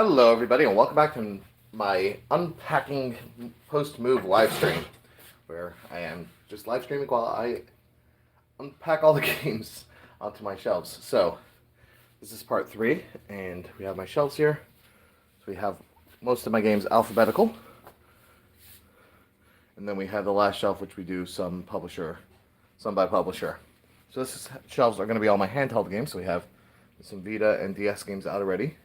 Hello, everybody, and welcome back to my Unpacking post-move live stream, where I am just live streaming while I unpack all the games onto my shelves. So, this is part 3, and we have my shelves here. So we have most of my games alphabetical, and then we have the last shelf, which we do some by publisher. So shelves are going to be all my handheld games. So we have some Vita and DS games out already.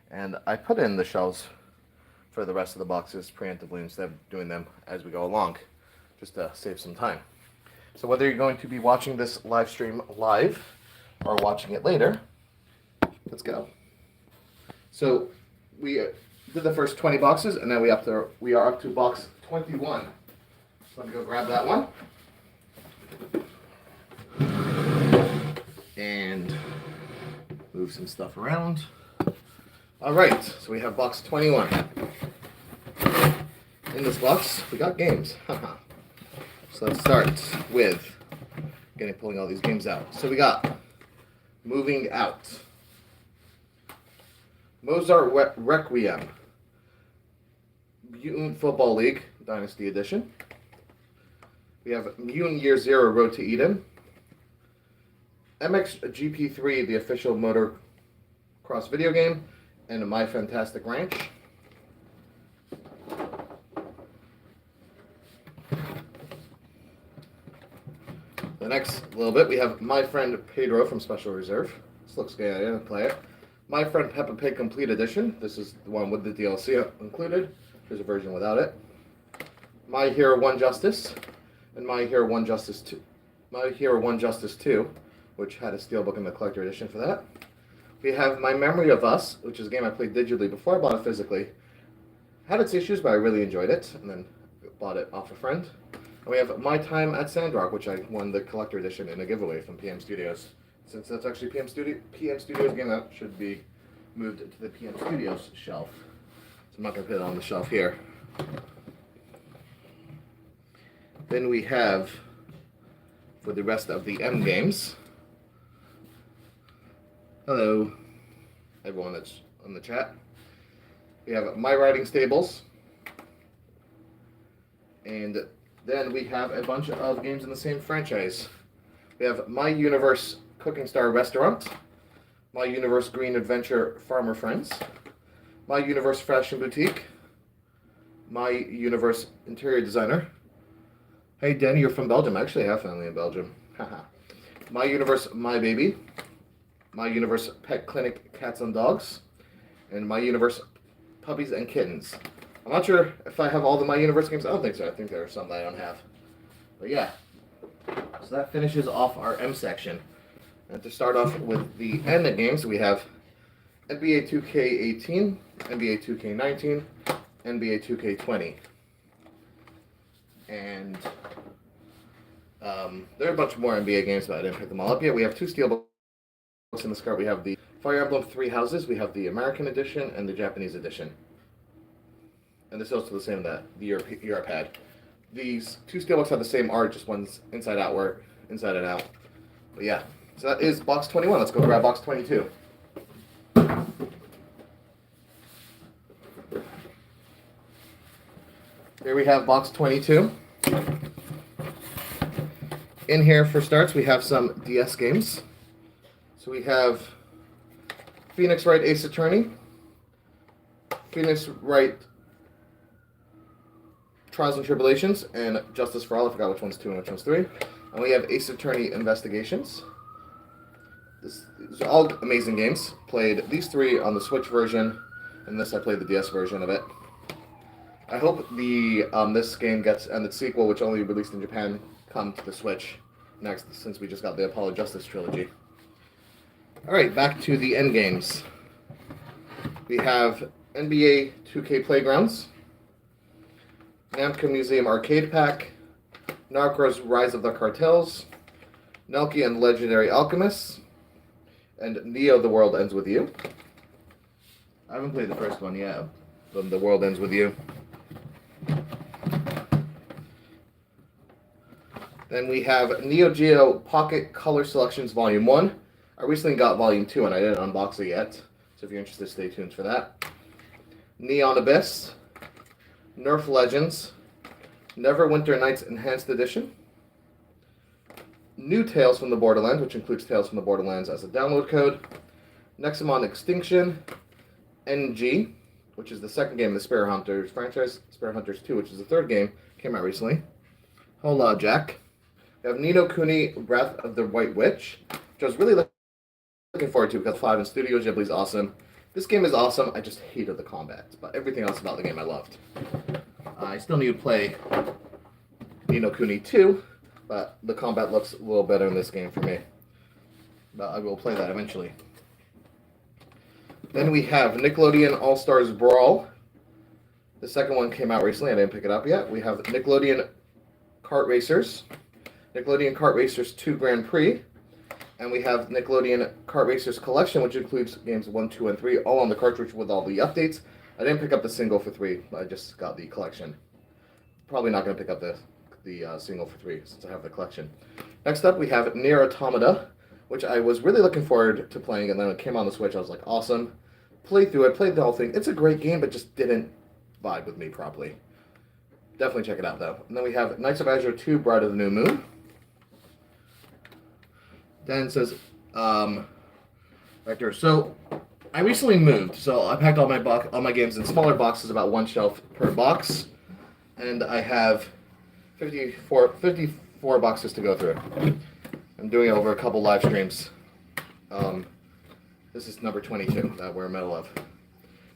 And I put in the shelves for the rest of the boxes preemptively instead of doing them as we go along, just to save some time. So whether you're going to be watching this live stream live or watching it later, let's go. So we did the first 20 boxes, and now we are up to box 21. So I'm going to go grab that one. And move some stuff around. Alright, so we have box 21. In this box, we got games. So let's start with pulling all these games out. So we got Moving Out, Mozart Requiem, Mutant Football League Dynasty Edition. We have Mutant Year Zero Road to Eden, MXGP3, the official motocross video game, and My Fantastic Ranch. The next little bit, we have My Friend Pedro from Special Reserve. This looks good. I didn't play it. My Friend Peppa Pig Complete Edition. This is the one with the DLC included. There's a version without it. My Hero 1 Justice, and My Hero 1 Justice 2. My Hero 1 Justice 2, which had a steelbook in the collector edition for that. We have My Memory of Us, which is a game I played digitally before I bought it physically. Had its issues, but I really enjoyed it, and then bought it off a friend. And we have My Time at Sandrock, which I won the collector edition in a giveaway from PM Studios. Since that's actually PM Studios game, that should be moved to the PM Studios shelf. So I'm not going to put it on the shelf here. Then we have, for the rest of the M games, hello, everyone that's on the chat. We have My Riding Stables. And then we have a bunch of games in the same franchise. We have My Universe Cooking Star Restaurant, My Universe Green Adventure Farmer Friends, My Universe Fashion Boutique, My Universe Interior Designer. Hey, Danny, you're from Belgium. Actually, I have family in Belgium. My Universe My Baby, My Universe Pet Clinic Cats and Dogs, and My Universe Puppies and Kittens. I'm not sure if I have all the My Universe games. I don't think so. I think there are some that I don't have. But yeah. So that finishes off our M section. And to start off with the N games, we have NBA 2K18, NBA 2K19, NBA 2K20. And there are a bunch more NBA games, but I didn't pick them all up yet. We have two steelbooks in this cart. We have the Fire Emblem Three Houses. We have the American edition and the Japanese edition. And this is also the same that the Europe had. These two steelbooks have the same art, just one's inside out, or inside and out. But yeah, so that is box 21. Let's go grab box 22. Here we have box 22. In here, for starts, we have some DS games. So we have Phoenix Wright Ace Attorney, Phoenix Wright Trials and Tribulations, and Justice for All. I forgot which one's 2 and which one's 3. And we have Ace Attorney Investigations. These are all amazing games. Played these 3 on the Switch version, and this I played the DS version of it. I hope this game gets, and its sequel, which only released in Japan, come to the Switch next, since we just got the Apollo Justice trilogy. Alright, back to the end games. We have NBA 2K Playgrounds, Namco Museum Arcade Pack, Narcos Rise of the Cartels, Nelky and Legendary Alchemists, and Neo The World Ends With You. I haven't played the first one yet, but The World Ends With You. Then we have Neo Geo Pocket Color Selections Volume 1. I recently got Volume 2 and I didn't unbox it yet, so if you're interested, stay tuned for that. Neon Abyss, Nerf Legends, Neverwinter Nights Enhanced Edition, New Tales from the Borderlands, which includes Tales from the Borderlands as a download code, Nexamon Extinction, NG, which is the second game of the Sparrow Hunters franchise, Sparrow Hunters 2, which is the third game, came out recently, Hola Jack. We have Ni no Kuni Breath of the White Witch, which I was really looking forward to because 5 in Studio Ghibli's awesome. This game is awesome, I just hated the combat, but everything else about the game I loved. I still need to play Ni no Kuni 2, but the combat looks a little better in this game for me. But I will play that eventually. Then we have Nickelodeon All-Stars Brawl. The second one came out recently, I didn't pick it up yet. We have Nickelodeon Kart Racers, Nickelodeon Kart Racers 2 Grand Prix, and we have Nickelodeon Kart Racers Collection, which includes games 1, 2, and 3, all on the cartridge with all the updates. I didn't pick up the single for 3, I just got the collection. Probably not going to pick up the single for 3 since I have the collection. Next up, we have Nier Automata, which I was really looking forward to playing, and then when it came on the Switch, I was like, awesome. Played through it, played the whole thing. It's a great game, but just didn't vibe with me properly. Definitely check it out, though. And then we have Knights of Azure 2, Bride of the New Moon. Then it says, right there. So, I recently moved, so I packed all my games in smaller boxes, about one shelf per box. And I have 54 boxes to go through. I'm doing it over a couple live streams. This is number 22 that we're in the middle of.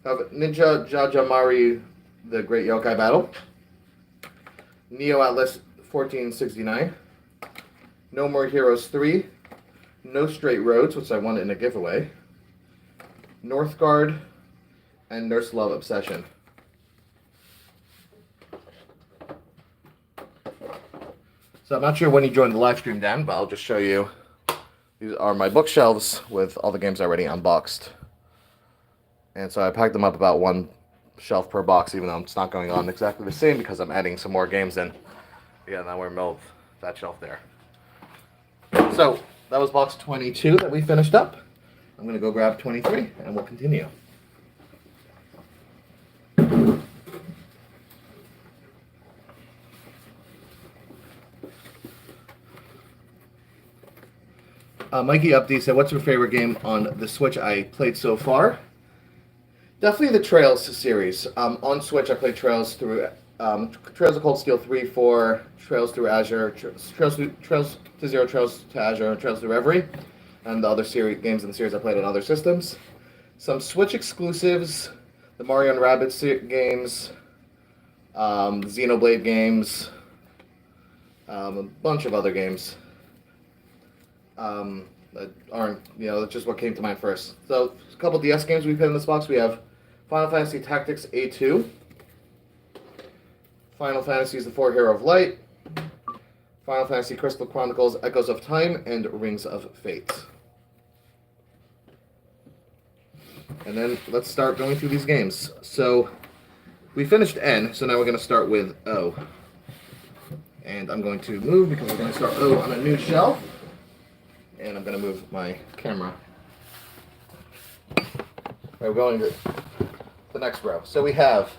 I have Ninja Jajamari, The Great Yokai Battle. Neo Atlas 1469. No More Heroes 3. No Straight Roads, which I won in a giveaway. Northgard, and Nurse Love Obsession. So I'm not sure when you joined the live stream, Dan, but I'll just show you. These are my bookshelves with all the games already unboxed. And so I packed them up about one shelf per box, even though it's not going on exactly the same because I'm adding some more games in. Yeah, now we're in the middle of that shelf there. So that was box 22 that we finished up. I'm going to go grab 23 and we'll continue. Mikey Update said, what's your favorite game on the Switch I played so far? Definitely the Trails series. On Switch, I played Trails through Trails of Cold Steel 3, 4, Trails through Azure, Trails to Zero, Trails to Azure, Trails to Reverie, and the other games in the series I played on other systems. Some Switch exclusives, the Mario and Rabbids games, Xenoblade games, a bunch of other games. That aren't, that's just what came to mind first. So, a couple DS games we put in this box. We have Final Fantasy Tactics A2, Final Fantasy The 4 Hero of Light, Final Fantasy Crystal Chronicles Echoes of Time, and Rings of Fate. And then let's start going through these games. So, we finished N, so now we're going to start with O. And I'm going to move because we're going to start O on a new shelf. And I'm going to move my camera. We're going to the next row. So we have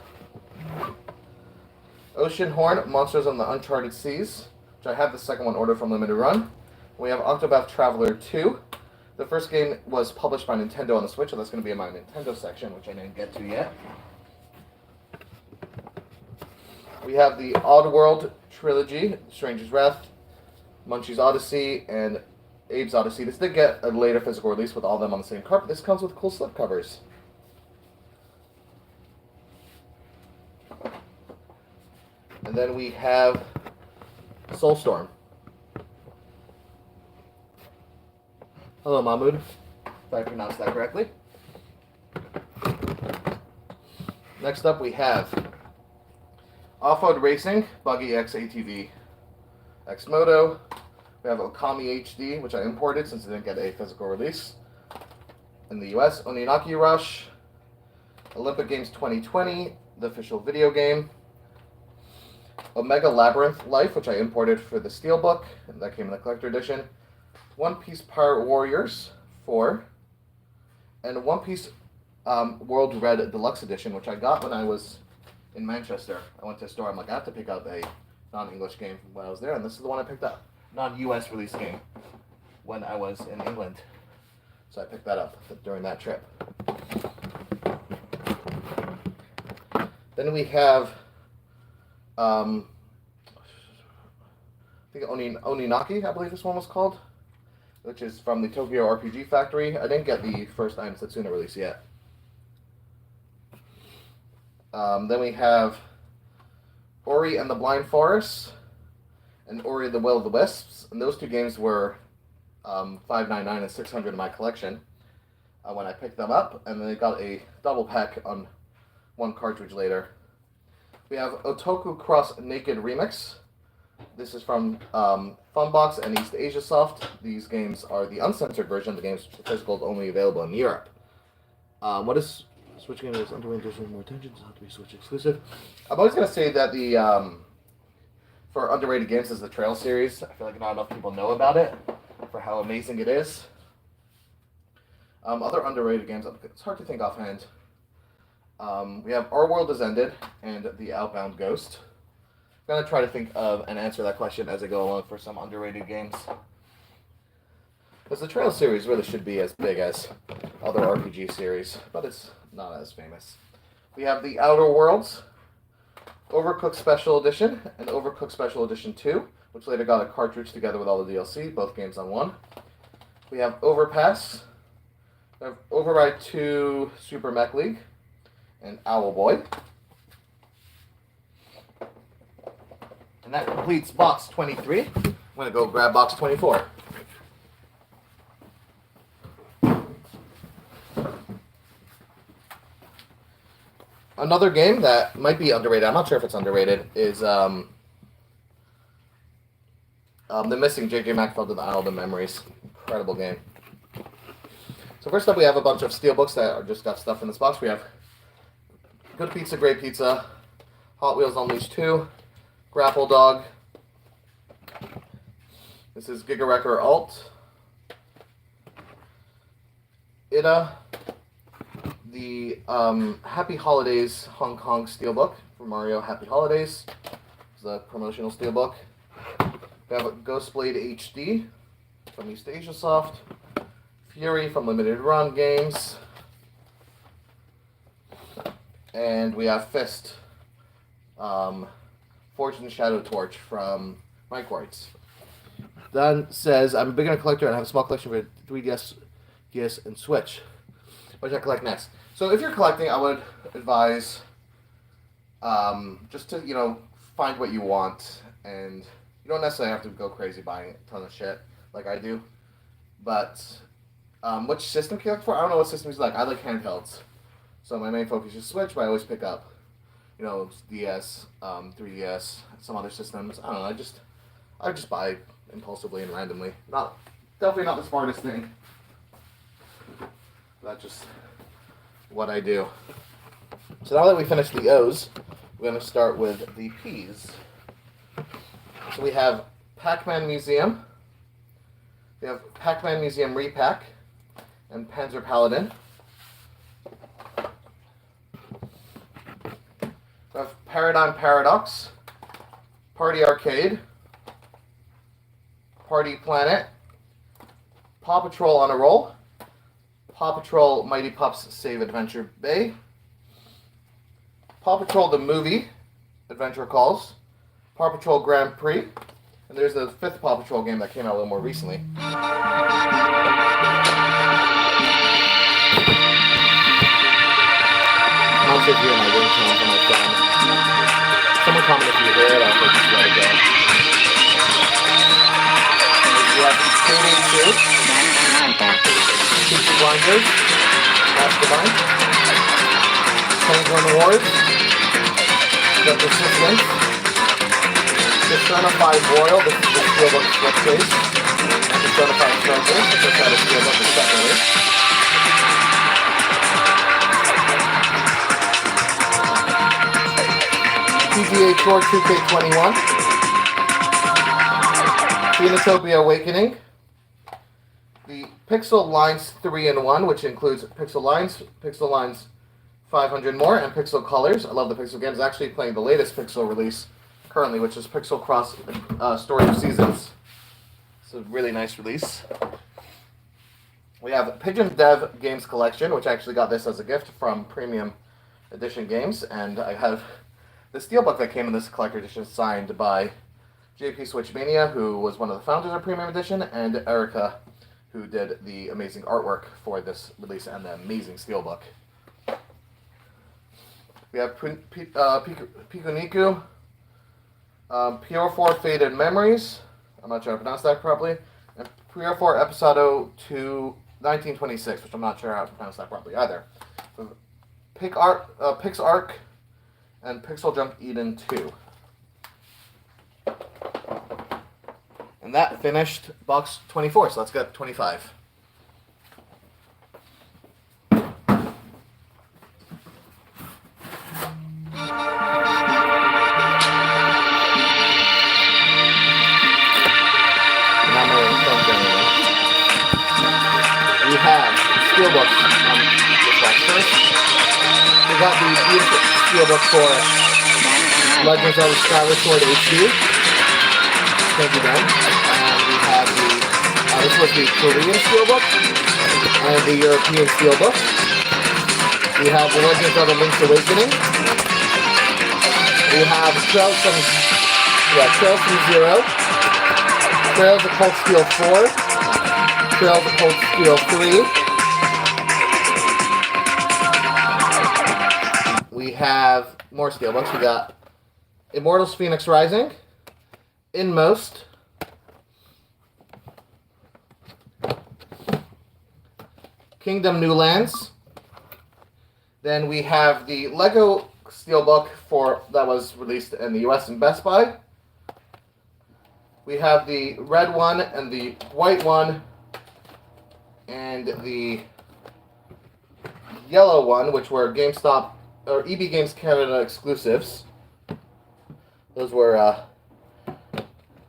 Oceanhorn, Monsters on the Uncharted Seas, which I have the second one ordered from Limited Run. We have Octopath Traveler 2. The first game was published by Nintendo on the Switch, so that's going to be in my Nintendo section, which I didn't get to yet. We have the Oddworld trilogy, Stranger's Wrath, Munchie's Odyssey, and Abe's Odyssey. This did get a later physical release with all of them on the same card, but this comes with cool slip covers. And then we have Soulstorm. Hello, Mahmood, if I pronounced that correctly. Next up we have Off-Road Racing, Buggy X ATV X Moto. We have Okami HD, which I imported since it didn't get a physical release in the US. Oninaki Rush, Olympic Games 2020, the official video game. Omega Labyrinth Life, which I imported for the Steelbook, and that came in the collector edition. One Piece Pirate Warriors 4, and One Piece World Red Deluxe Edition, which I got when I was in Manchester. I went to a store. I'm like, I have to pick up a non-English game when I was there, and this is the one I picked up. Non-US release game when I was in England. So I picked that up during that trip. Then we have, I think Oninaki, I believe this one was called, which is from the Tokyo RPG Factory. I didn't get the first Ai no Setsuna release yet. Then we have Ori and the Blind Forest and Ori the Will of the Wisps. And those two games were $5.99 and $600 in my collection when I picked them up. And then they got a double pack on one cartridge later. We have Otoku Cross Naked Remix. This is from Funbox and East Asia Soft. These games are the uncensored version. The games physical only available in Europe. What is Switch game is underway and more attention. Does not have to be Switch exclusive. I'm always gonna say that the for underrated games is the Trail series. I feel like not enough people know about it for how amazing it is. Other underrated games. It's hard to think offhand. We have Our World Is Ended and The Outbound Ghost. I'm going to try to think of and answer that question as I go along for some underrated games. Because the Trail series really should be as big as other RPG series, but it's not as famous. We have The Outer Worlds, Overcooked Special Edition, and Overcooked Special Edition 2, which later got a cartridge together with all the DLC, both games on one. We have Overpass, we have Override 2 Super Mech League, and Owlboy. And that completes box 23. I'm going to go grab box 24. Another game that might be underrated, I'm not sure if it's underrated, is The Missing J.J. Macfield and the Isle of Memories. Incredible game. So first up we have a bunch of steelbooks that are just got stuff in this box. We have Good Pizza, Great Pizza, Hot Wheels Unleashed 2, Grapple Dog. This is Giga Wrecker Alt. Ida. The Happy Holidays Hong Kong Steelbook for Mario Happy Holidays. It's the promotional steelbook. We have a Ghostblade HD from East Asia Soft. Fury from Limited Run Games. And we have Fist, Forged in the Shadow Torch from Mike White's. Then says, I'm a beginner collector and I have a small collection for 3DS, DS, and Switch. What should I collect next? So if you're collecting, I would advise just to, find what you want. And you don't necessarily have to go crazy buying a ton of shit like I do. But which system can you look for? I don't know what system you like. I like handhelds. So my main focus is Switch, but I always pick up, DS, 3DS, some other systems. I don't know. I just buy impulsively and randomly. Definitely not the smartest thing. That's just what I do. So now that we finished the O's, we're going to start with the P's. So we have Pac-Man Museum. We have Pac-Man Museum Repack and Panzer Paladin. We have Paradigm Paradox, Party Arcade, Party Planet, Paw Patrol on a Roll, Paw Patrol Mighty Pups Save Adventure Bay, Paw Patrol the Movie, Adventure Calls, Paw Patrol Grand Prix, and there's the fifth Paw Patrol game that came out a little more recently. I'm sure if you're in my room tonight for my friend. Someone comment if you hear it, I'll just let it go. We have Payday 2, Peaky Blinders, Mastermind, Penguin Wars, The Persistence, Persona 5 Royal, this is the Steelbook Flip Case, and Persona 5 Treasure, which had a Steelbook separately. PGA Tour 2K21, Phoenotopia Awakening, the Pixel Lines 3-in-1, which includes Pixel Lines 500 more, and Pixel Colors. I love the Pixel games. Actually playing the latest Pixel release currently, which is Pixel Cross Story of Seasons. It's a really nice release. We have Pigeon Dev Games Collection, which I actually got this as a gift from Premium Edition Games, and I have the steelbook that came in this collector edition signed by JP Switchmania, who was one of the founders of Premium Edition, and Erica, who did the amazing artwork for this release and the amazing steelbook. We have Pikuniku, Pure 4 Faded Memories, I'm not sure how to pronounce that properly, and Pure 4 Episode 2 1926, which I'm not sure how to pronounce that properly either. PixArk, and Pixel Junk Eden 2. And that finished box 24, so let's get 25. We have steelbooks on this box first. We got the beautiful steelbook for Legends of the Skyward Sword HD. Thank you, Ben. And we have this was the Korean steelbook and the European steelbook. We have the Legends of the Link's Awakening. We have Trails from Zero, Trails of Cold Steel 4, Trails of Cold Steel 3. We have more steelbooks. We got Immortals Phoenix Rising, Inmost, Kingdom New Lands. Then we have the Lego steelbook that was released in the US and Best Buy. We have the red one and the white one and the yellow one, which were GameStop or EB Games Canada exclusives. Those were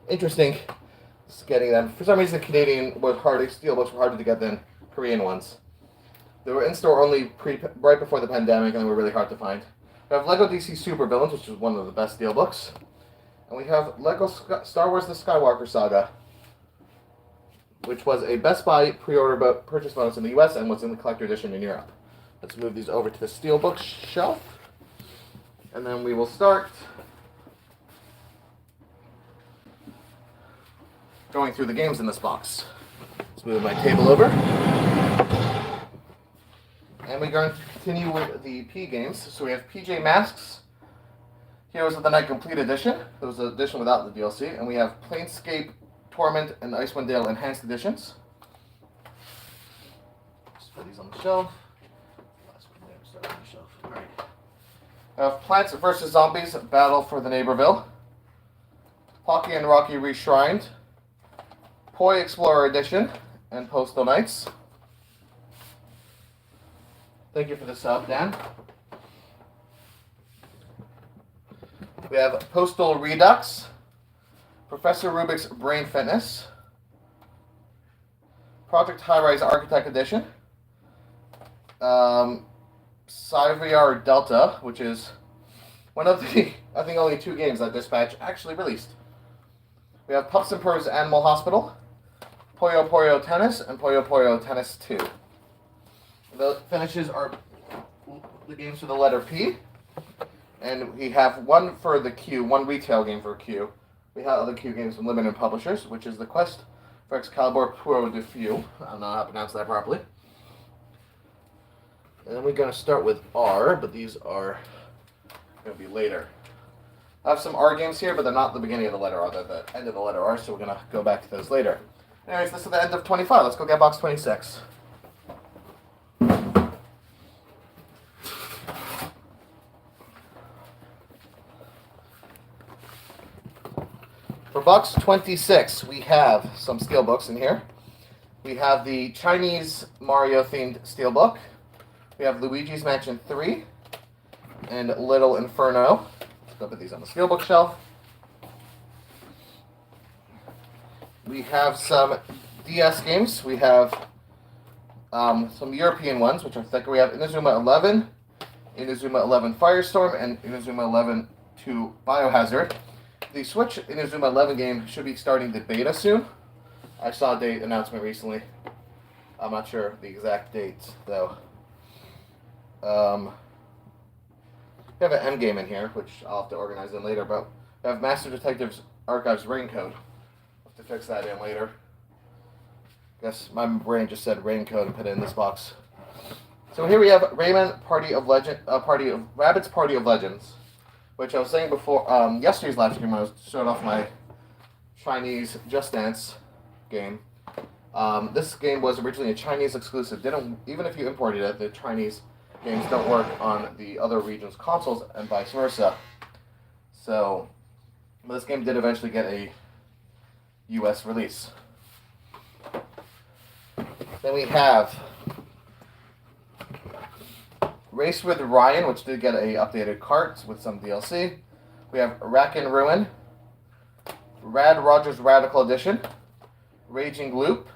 interesting getting them. For some reason, the Canadian steelbooks were harder to get than Korean ones. They were in store only right before the pandemic, and they were really hard to find. We have Lego DC Super Villains, which is one of the best steelbooks. And we have Lego Star Wars The Skywalker Saga, which was a Best Buy pre-order purchase bonus in the US and was in the collector edition in Europe. Let's move these over to the steelbook shelf. And then we will start going through the games in this box. Let's move my table over. And we're going to continue with the P games. So we have PJ Masks, Heroes of the Night Complete Edition. There was an edition without the DLC. And we have Planescape, Torment, and Icewind Dale Enhanced Editions. Just put these on the shelf. Last one there, start on the shelf. Alright. Plants vs. Zombies, Battle for the Neighborville. Pocky and Rocky Reshrined. Poi Explorer Edition, and Postal Knights. Thank you for the sub, Dan. We have Postal Redux, Professor Rubik's Brain Fitness, Project High-Rise Architect Edition, Cyviar Delta, which is one of the, I think, only 2 games that Dispatch actually released. We have Pups and Purrs Animal Hospital, Puyo Puyo Tennis, and Puyo Puyo Tennis 2. The finishes are the games for the letter P. And we have one for the Q, one retail game for Q. We have other Q games from limited publishers, which is the Quest for Excalibur Pro de Few. I don't know how to pronounce that properly. And then we're going to start with R, but these are going to be later. I have some R games here, but they're not the beginning of the letter R, they're the end of the letter R, so we're going to go back to those later. Anyways, this is the end of 25. Let's go get box 26. For box 26, we have some steelbooks in here. We have the Chinese Mario-themed steelbook. We have Luigi's Mansion 3 and Little Inferno. Let's go put these on the steelbook shelf. We have some DS games. We have some European ones, which are thicker. We have Inazuma 11, Inazuma 11 Firestorm, and Inazuma 11 2 Biohazard. The Switch Inazuma 11 game should be starting the beta soon. I saw a date announcement recently. I'm not sure the exact dates, though. We have an M game in here, which I'll have to organize in later, but we have Master Detective's Archives Raincode. I'll have to fix that in later. Guess my brain just said Raincode and put it in this box. So here we have Rayman Rabbids Party of Legends, which I was saying before, yesterday's live stream, I was showing off my Chinese Just Dance game. This game was originally a Chinese exclusive. Even if you imported it, the Chinese games don't work on the other regions' consoles and vice versa. So this game did eventually get a US release. Then we have Race with Ryan, which did get a updated cart with some DLC. We have Rack and Ruin, Rad Rogers Radical Edition, Raging Loop,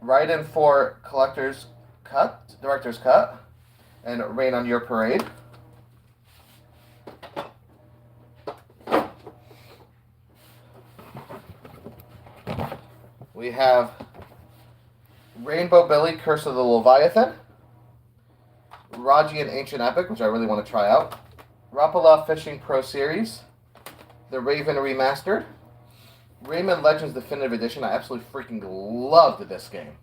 Raiden 4 Director's Cut, and Rain on Your Parade. We have Rainbow Billy, Curse of the Leviathan, Raji and Ancient Epic, which I really want to try out, Rapala Fishing Pro Series, The Raven Remastered, Rayman Legends Definitive Edition. I absolutely freaking loved this game.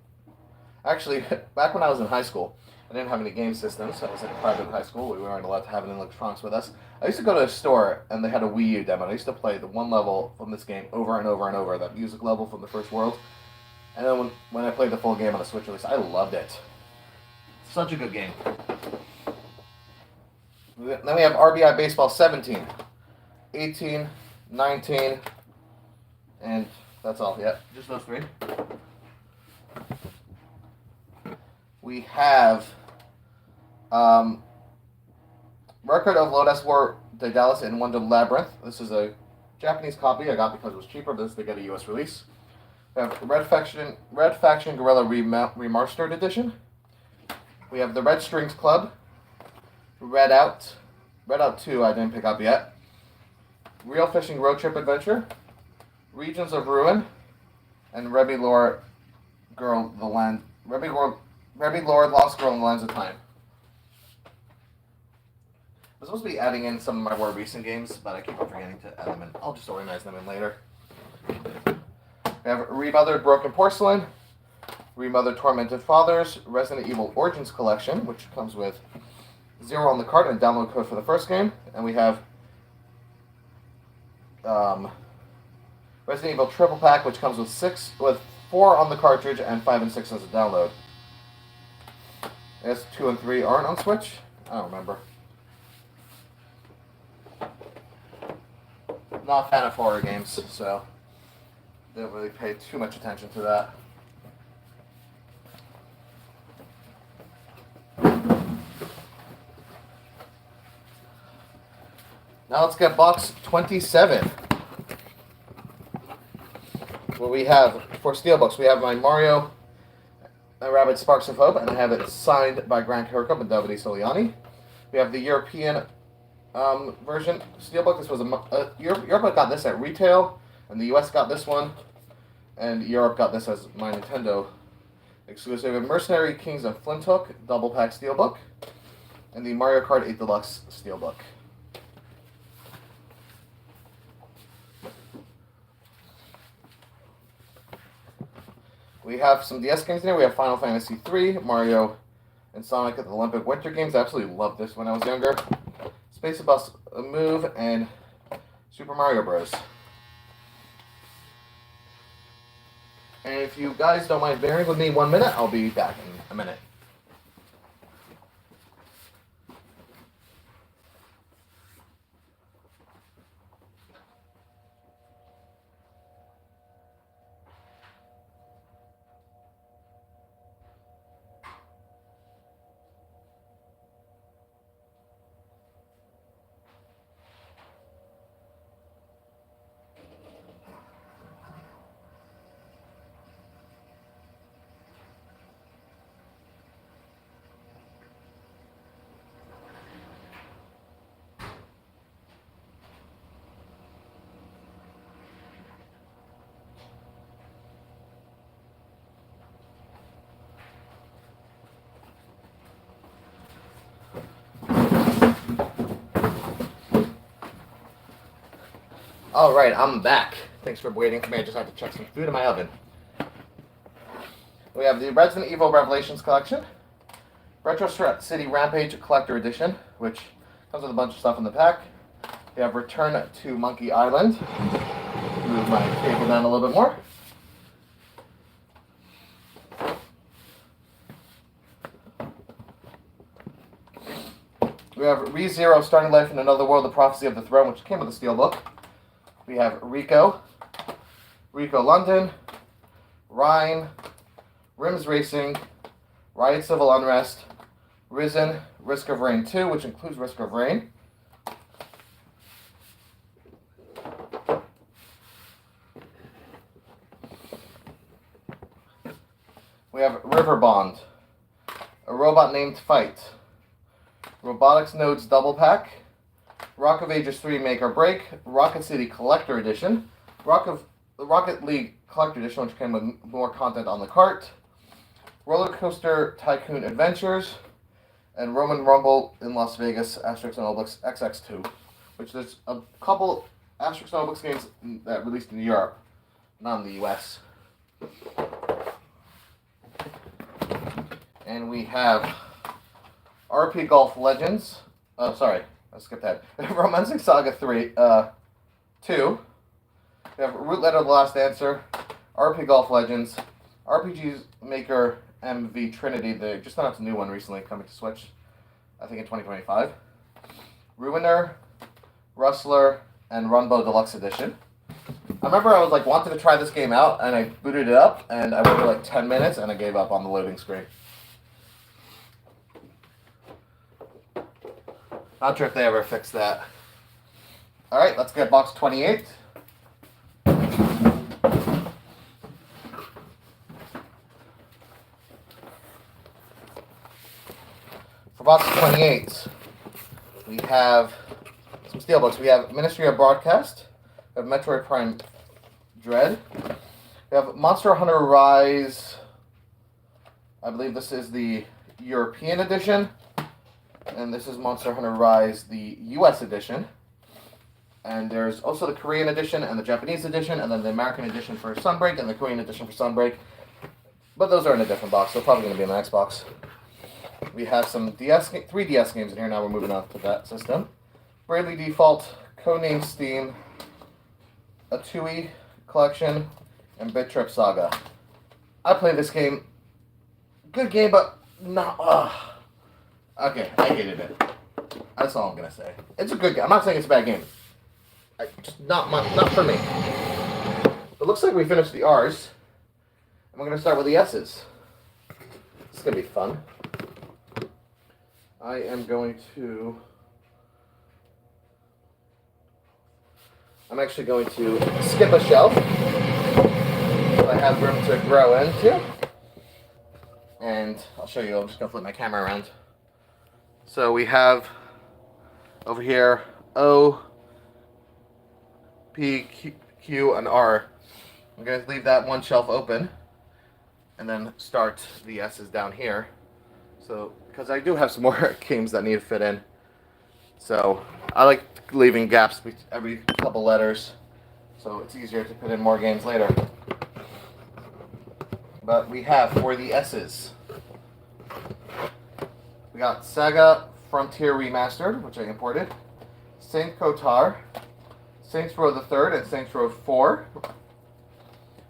Actually, back when I was in high school, I didn't have any game systems. I was in a private high school. We weren't allowed to have any electronics with us. I used to go to a store, and they had a Wii U demo. I used to play the one level from this game over and over and over, that music level from the first world. And then when I played the full game on the Switch release, I loved it. Such a good game. Then we have RBI Baseball 17, 18, 19, and that's all. Yeah, just those three. We have Record of Lotus War Daedalus in Wonder Labyrinth. This is a Japanese copy I got because it was cheaper, but this did get a US release. We have Red Faction Gorilla Remastered Edition. We have the Red Strings Club, Red Out 2 I didn't pick up yet, Real Fishing Road Trip Adventure, Regions of Ruin, and Rebby Lord Lost Girl in the Lands of Time. I'm supposed to be adding in some of my more recent games, but I keep on forgetting to add them in. I'll just organize them in later. We have Remothered Broken Porcelain, Remothered Tormented Fathers, Resident Evil Origins Collection, which comes with 0 on the cart and a download code for the first game. And we have Resident Evil Triple Pack, which comes with 4 on the cartridge and 5 and 6 as a download. I guess 2 and 3 aren't on Switch? I don't remember. Not a fan of horror games, so didn't really pay too much attention to that. Now let's get box 27. What we have for Steelbooks, we have my Mario and Rabbids Sparks of Hope, and I have it signed by Grant Kirkhope and Davide Soliani. We have the European version Steelbook. This was Europe got this at retail, and the US got this one, and Europe got this as my Nintendo exclusive. And Mercenary Kings of Flinthook double pack Steelbook, and the Mario Kart 8 Deluxe Steelbook. We have some DS games in here. We have Final Fantasy III, Mario and Sonic at the Olympic Winter Games. I absolutely loved this when I was younger. Space Bus Move, and Super Mario Bros. And if you guys don't mind bearing with me 1 minute, I'll be back in a minute. Alright, I'm back. Thanks for waiting for me. I just had to chuck some food in my oven. We have the Resident Evil Revelations Collection, Retro City Rampage Collector Edition, which comes with a bunch of stuff in the pack. We have Return to Monkey Island. Move my table down a little bit more. We have ReZero Starting Life in Another World, The Prophecy of the Throne, which came with a steelbook. We have Rico London, Rhine, Rims Racing, Riot Civil Unrest, Risen, Risk of Rain 2, which includes Risk of Rain. We have River Bond, A Robot Named Fight, Robotics Nodes Double Pack, Rock of Ages 3 Make or Break, Rocket City Collector Edition, Rocket League Collector Edition, which came with more content on the cart, Roller Coaster Tycoon Adventures, and Roman Rumble in Las Vegas Asterix and Obelix XX2, which there's a couple Asterix and Obelix games that released in Europe, not in the US. And we have RP Golf Legends. Sorry, I skipped that. Romancing Saga 2. We have Root Letter The Last Answer, RP Golf Legends, RPGs Maker MV Trinity. They just announced a new one recently coming to Switch, I think in 2025. Ruiner, Rustler, and Runbow Deluxe Edition. I remember I was like wanted to try this game out, and I booted it up, and I went for like 10 minutes, and I gave up on the loading screen. Not sure if they ever fixed that. Alright, let's get box 28. For box 28, we have some steelbooks. We have Ministry of Broadcast. We have Metroid Prime Dread. We have Monster Hunter Rise. I believe this is the European edition. And this is Monster Hunter Rise, the US edition. And there's also the Korean edition and the Japanese edition, and then the American edition for Sunbreak and the Korean edition for Sunbreak. But those are in a different box, so probably going to be in the next box. We have some three DS games in here. Now we're moving on to that system. Bravely Default, Codename Steam, a TUI collection, and Bit Trip Saga. I played this game. Good game, but not... Okay, I hated it. That's all I'm gonna say. It's a good game. I'm not saying it's a bad game. Just not for me. It looks like we finished the R's, and we're gonna start with the S's. It's gonna be fun. I am actually going to skip a shelf so I have room to grow into. And I'll show you. I'm just gonna flip my camera around. So we have over here O, P, Q, and R. I'm going to leave that one shelf open and then start the S's down here. So, because I do have some more games that need to fit in. So, I like leaving gaps every couple letters so it's easier to put in more games later. But we have for the S's. We got Saga Frontier Remastered, which I imported, Saint Kotar, Saints Row the Third, and Saints Row 4.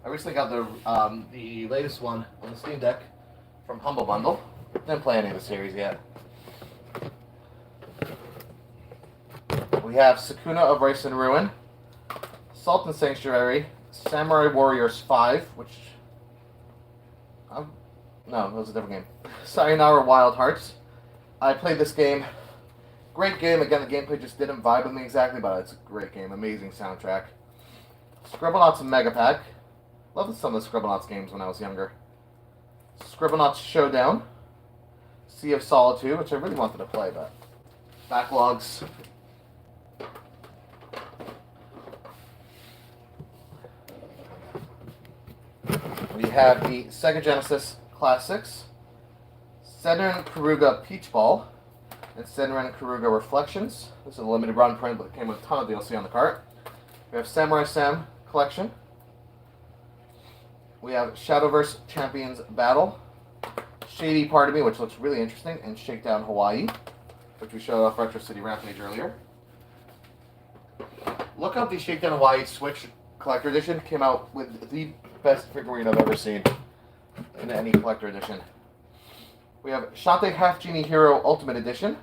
I recently got the latest one on the Steam Deck from Humble Bundle. Didn't play any of the series yet. We have Sakuna of Rice and Ruin, Salt and Sanctuary, Samurai Warriors 5, which... no, it was a different game. Sayonara Wild Hearts. I played this game. Great game. Again, the gameplay just didn't vibe with me exactly, but it's a great game. Amazing soundtrack. Scribblenauts Mega Pack. Loved some of the Scribblenauts games when I was younger. Scribblenauts Showdown. Sea of Solitude, which I really wanted to play, but backlogs. We have the Sega Genesis Classics, Senran Karuga Peach Ball, and Senran Karuga Reflections. This is a limited run print, but it came with a ton of DLC on the cart. We have Samurai Sam Collection. We have Shadowverse Champions Battle. Shady Part of Me, which looks really interesting, and Shakedown Hawaii, which we showed off Retro City Rampage earlier. Look up the Shakedown Hawaii Switch Collector Edition. Came out with the best figurine I've ever seen in any collector edition. We have Shantae Half Genie Hero Ultimate Edition.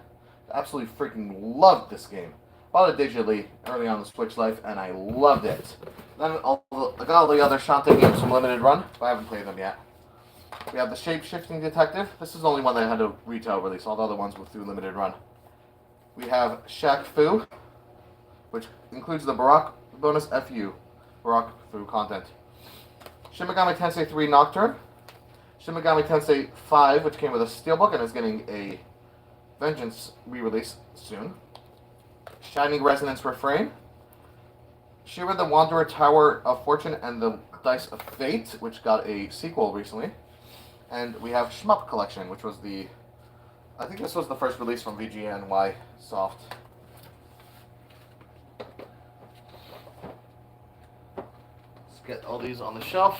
Absolutely freaking loved this game. Bought it digitally early on the Switch life, and I loved it. Then I got all the other Shantae games from Limited Run, but I haven't played them yet. We have the Shape-Shifting Detective. This is the only one that had a retail release. All the other ones were through Limited Run. We have Shaq Fu, which includes the Baroque bonus FU, Baroque Fu content. Shin Megami Tensei 3 Nocturne. Shin Megami Tensei 5, which came with a steelbook and is getting a Vengeance re-release soon. Shining Resonance Refrain. Shira the Wanderer Tower of Fortune and the Dice of Fate, which got a sequel recently. And we have Shmup Collection, which was I think this was the first release from VGNY Soft. Let's get all these on the shelf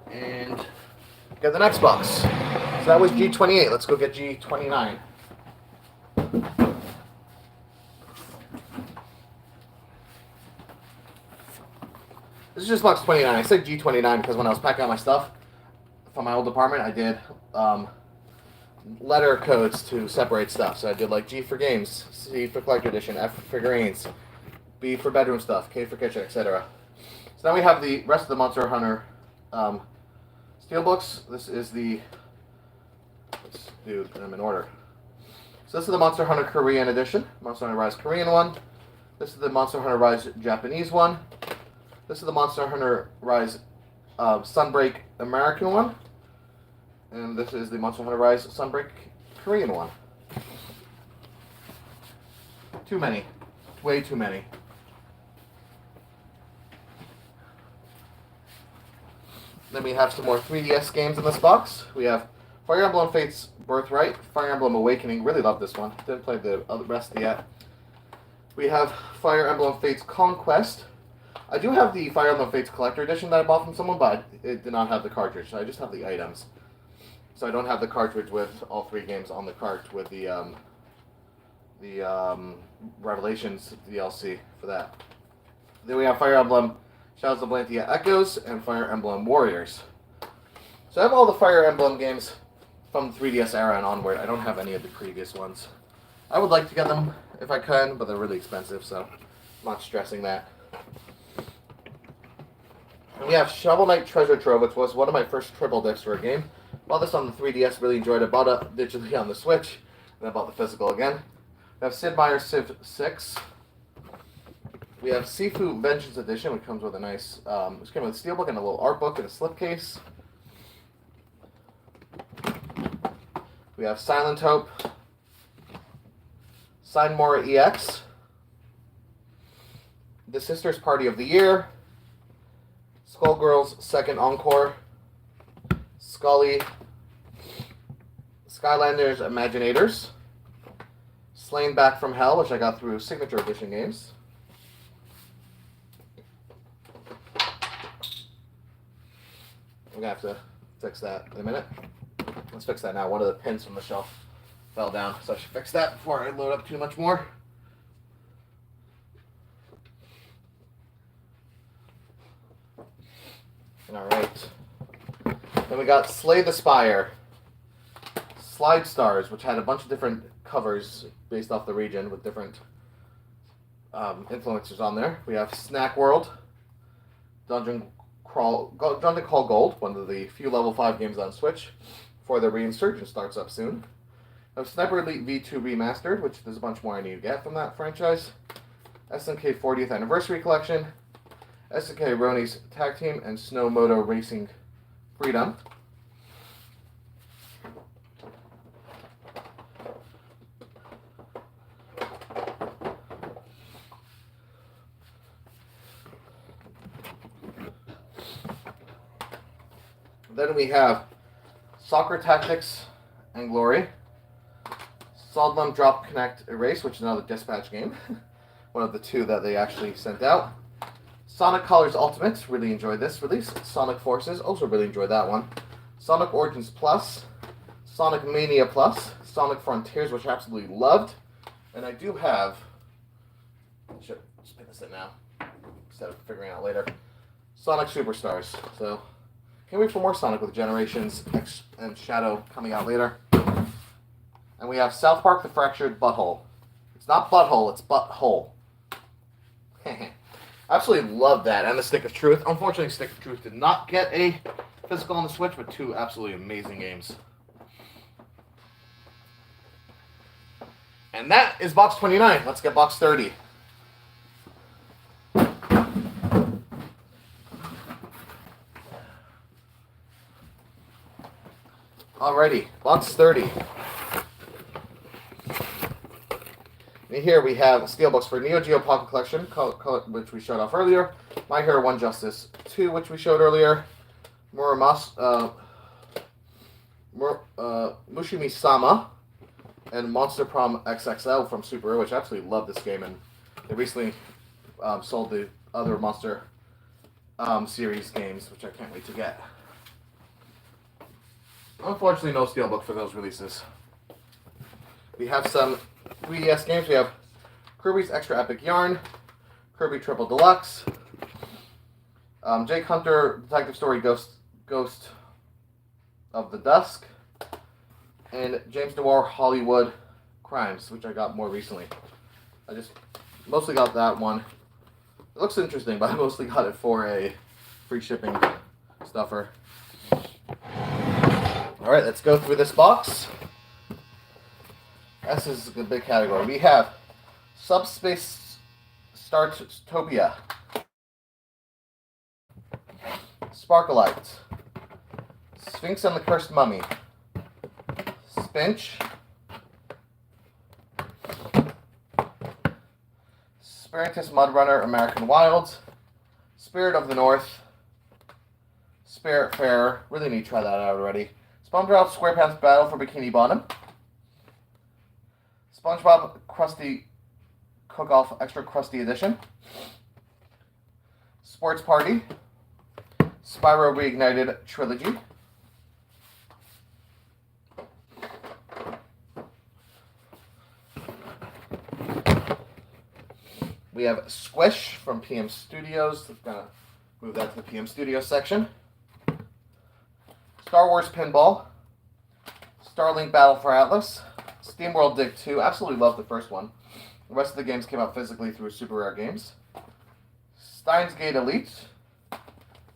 and get the next box. So that was G28. Let's go get G29. This is just box 29. I said G29 because when I was packing out my stuff from my old apartment, I did letter codes to separate stuff. So I did like G for games, C for collector edition, F for figurines, B for bedroom stuff, K for kitchen, etc. So now we have the rest of the Monster Hunter steelbooks. This is let's do them in order. So this is the Monster Hunter Korean edition, Monster Hunter Rise Korean one. This is the Monster Hunter Rise Japanese one. This is the Monster Hunter Rise Sunbreak American one. And this is the Monster Hunter Rise Sunbreak Korean one. Too many. Way too many. Then we have some more 3DS games in this box. We have Fire Emblem Fates Birthright, Fire Emblem Awakening. Really love this one. Didn't play the rest yet. We have Fire Emblem Fates Conquest. I do have the Fire Emblem Fates Collector Edition that I bought from someone, but it did not have the cartridge, so I just have the items. So I don't have the cartridge with all 3 games on the cart with the Revelations DLC for that. Then we have Fire Emblem Shadows of Valentia Echoes and Fire Emblem Warriors. So I have all the Fire Emblem games from the 3DS era and onward. I don't have any of the previous ones. I would like to get them if I can, but they're really expensive, so I'm not stressing that. And we have Shovel Knight Treasure Trove, which was one of my first triple discs for a game. Bought this on the 3DS, really enjoyed it. Bought it digitally on the Switch, and then bought the physical again. We have Sid Meier's Civ 6. We have Sifu Vengeance Edition, which comes with a nice, which came with a steelbook and a little art book and a slipcase. We have Silent Hope, Signmora EX, The Sisters Party of the Year, Skullgirls Second Encore, Scully, Skylanders Imaginators, Slain Back from Hell, which I got through Signature Edition games. I'm going to have to fix that in a minute. Let's fix that now. One of the pins from the shelf fell down, so I should fix that before I load up too much more. Alright. Then we got Slay the Spire. Slide Stars, which had a bunch of different covers based off the region with different influencers on there. We have Snack World, Dungeon Call Gold, one of the few level 5 games on Switch, before the Reinsurgence starts up soon. We have Sniper Elite V2 Remastered, which there's a bunch more I need to get from that franchise. SNK 40th Anniversary Collection, SNK Roni's Tag Team, and Snow Moto Racing Freedom. Then we have Soccer Tactics and Glory, Sodlum Drop Connect Erase, which is another dispatch game, one of the 2 that they actually sent out. Sonic Colors Ultimate, really enjoyed this release. Sonic Forces, also really enjoyed that one. Sonic Origins Plus, Sonic Mania Plus, Sonic Frontiers, which I absolutely loved. And I do have, should just put this in now, instead of figuring out later, Sonic Superstars. So, can't wait for more Sonic with Generations X and Shadow coming out later. And we have South Park: The Fractured Butthole. It's not butthole, it's butthole. Absolutely love that. And the Stick of Truth. Unfortunately, Stick of Truth did not get a physical on the Switch, but two absolutely amazing games. And that is box 29. Let's get box 30. Alrighty, box 30. And here we have steelbooks for Neo Geo Pocket Collection, which we showed off earlier. My Hero 1 Justice 2, which we showed earlier. Mushimi-sama and Monster Prom XXL from Super, which I absolutely love this game. And they recently sold the other Monster series games, which I can't wait to get. Unfortunately, no steelbook for those releases. We have some 3DS games. We have Kirby's Extra Epic Yarn, Kirby Triple Deluxe, Jake Hunter Detective Story Ghost of the Dusk, and James Noir Hollywood Crimes, which I got more recently. I just mostly got that one. It looks interesting, but I mostly got it for a free shipping stuffer. Alright, let's go through this box. This is a big category. We have Subspace Startopia, Sparkalite, Sphinx and the Cursed Mummy, Spinch, Spiritus Mudrunner American Wilds, Spirit of the North, Spirit Fair, really need to try that out already, SpongeBob SquarePants Battle for Bikini Bottom, SpongeBob Krusty Cook-Off Extra Krusty Edition, Sports Party, Spyro Reignited Trilogy, we have Squish from PM Studios. I'm going to move that to the PM Studios section. Star Wars Pinball, Starlink Battle for Atlas, SteamWorld Dig 2. Absolutely love the first one. The rest of the games came out physically through Super Rare Games. Steins Gate Elite,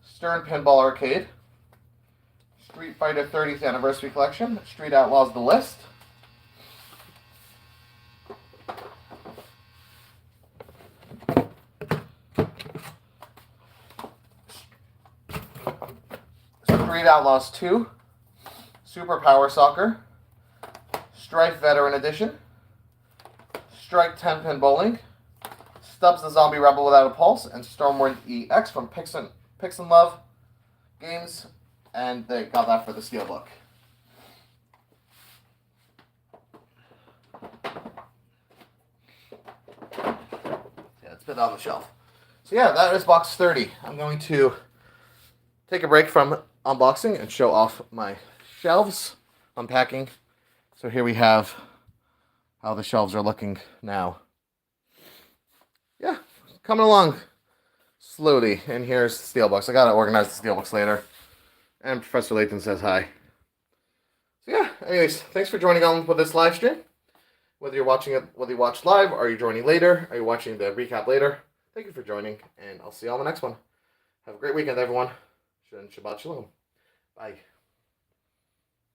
Stern Pinball Arcade, Street Fighter 30th Anniversary Collection, Street Outlaws The List, Street Outlaws 2, Super Power Soccer, Strife Veteran Edition, Strike 10 Pin Bowling, Stubbs the Zombie Rebel Without a Pulse, and Stormwind EX from Pix and Love Games, and they got that for the Steelbook. Yeah, it's been on the shelf. So yeah, that is box 30. I'm going to take a break from unboxing and show off my shelves, unpacking. So here we have how the shelves are looking now. Yeah, coming along slowly. And here's the steelbooks. I gotta organize the steelbooks later. And Professor Layton says hi. So yeah, anyways, thanks for joining on with this live stream. Whether you're watching it, whether you watch live, or you're joining later, or you're watching the recap later, thank you for joining, and I'll see you on the next one. Have a great weekend, everyone. Shabbat Shalom. Bye.